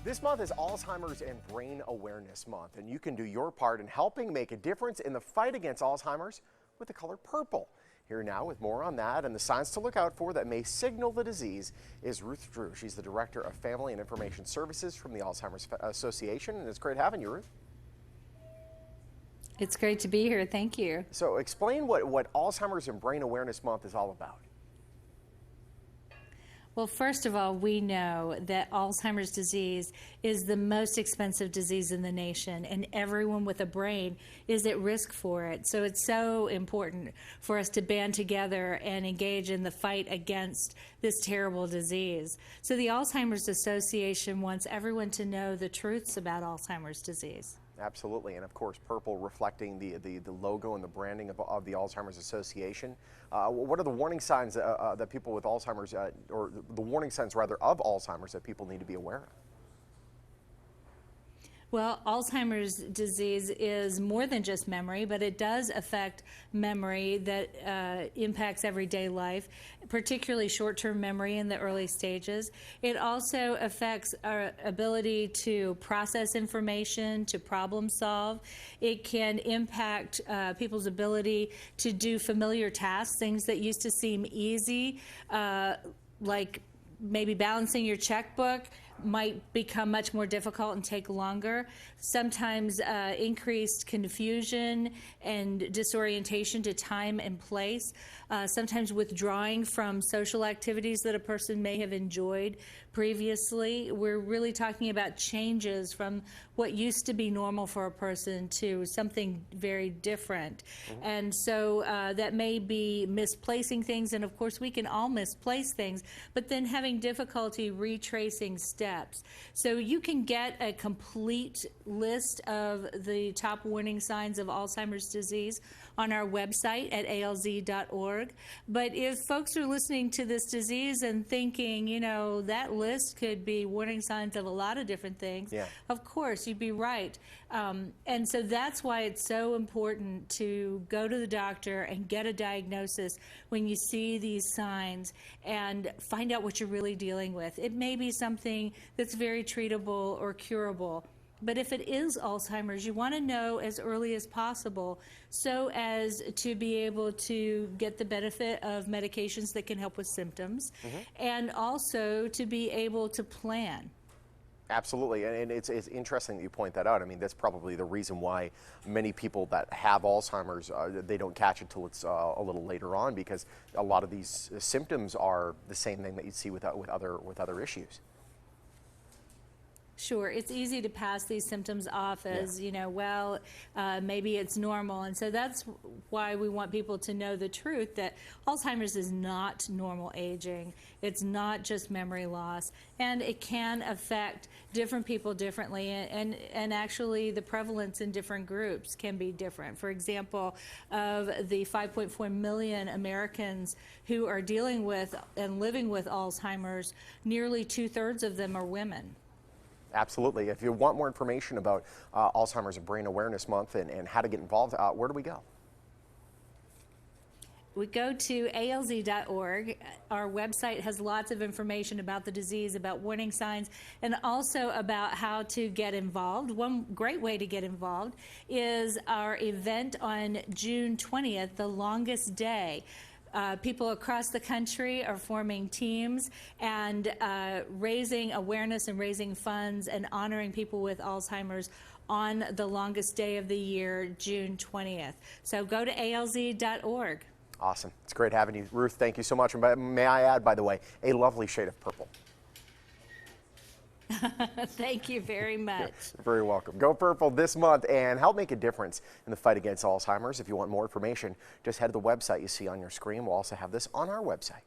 This month is Alzheimer's and Brain Awareness Month, and you can do your part in helping make a difference in the fight against Alzheimer's with the color purple. Here now with more on that and the signs to look out for that may signal the disease is Ruth Drew. She's the Director of Family and Information Services from the Alzheimer's Association, and it's great having you, Ruth. It's great to be here. Thank you. So explain what Alzheimer's and Brain Awareness Month is all about. Well, first of all, we know that Alzheimer's disease is the most expensive disease in the nation, and everyone with a brain is at risk for it. So it's so important for us to band together and engage in the fight against this terrible disease. So the Alzheimer's Association wants everyone to know the truths about Alzheimer's disease. Absolutely, and of course purple reflecting the logo and the branding of the Alzheimer's Association. What are the warning signs that people with Alzheimer's, or the warning signs rather of Alzheimer's that people need to be aware of? Well, Alzheimer's disease is more than just memory, but it does affect memory that impacts everyday life, particularly short-term memory in the early stages. It also affects our ability to process information, to problem solve. It can impact people's ability to do familiar tasks, things that used to seem easy, like maybe balancing your checkbook might become much more difficult and take longer. Sometimes increased confusion and disorientation to time and place. Sometimes withdrawing from social activities that a person may have enjoyed previously. We're really talking about changes from what used to be normal for a person to something very different. And so that may be misplacing things, and of course we can all misplace things, but then having difficulty retracing steps. So you can get a complete list of the top warning signs of Alzheimer's disease on our website at alz.org. But if folks are listening to this disease and thinking, you know, that list could be warning signs of a lot of different things, of course, you'd be right. And so that's why it's so important to go to the doctor and get a diagnosis when you see these signs and find out what you're really dealing with. It may be something that's very treatable or curable. But if it is Alzheimer's, you want to know as early as possible so as to be able to get the benefit of medications that can help with symptoms, and also to be able to plan. Absolutely, and it's interesting that you point that out. I mean, that's probably the reason why many people that have Alzheimer's, they don't catch it till it's a little later on, because a lot of these symptoms are the same thing that you see with other issues. Sure, it's easy to pass these symptoms off as, you know, well, maybe it's normal. And so that's why we want people to know the truth, that Alzheimer's is not normal aging. It's not just memory loss. And it can affect different people differently. And actually, the prevalence in different groups can be different. For example, of the 5.4 million Americans who are dealing with and living with Alzheimer's, nearly 2/3 of them are women. Absolutely. If you want more information about Alzheimer's and Brain Awareness Month and how to get involved, where do we go? We go to alz.org. Our website has lots of information about the disease, about warning signs, and also about how to get involved. One great way to get involved is our event on June 20th, the longest day. People across the country are forming teams and raising awareness and raising funds and honoring people with Alzheimer's on the longest day of the year, June 20th. So go to alz.org. Awesome. It's great having you. Ruth, thank you so much. And may I add, by the way, a lovely shade of purple. Thank you very much. You're very welcome. Go purple this month and help make a difference in the fight against Alzheimer's. If you want more information, just head to the website you see on your screen. We'll also have this on our website.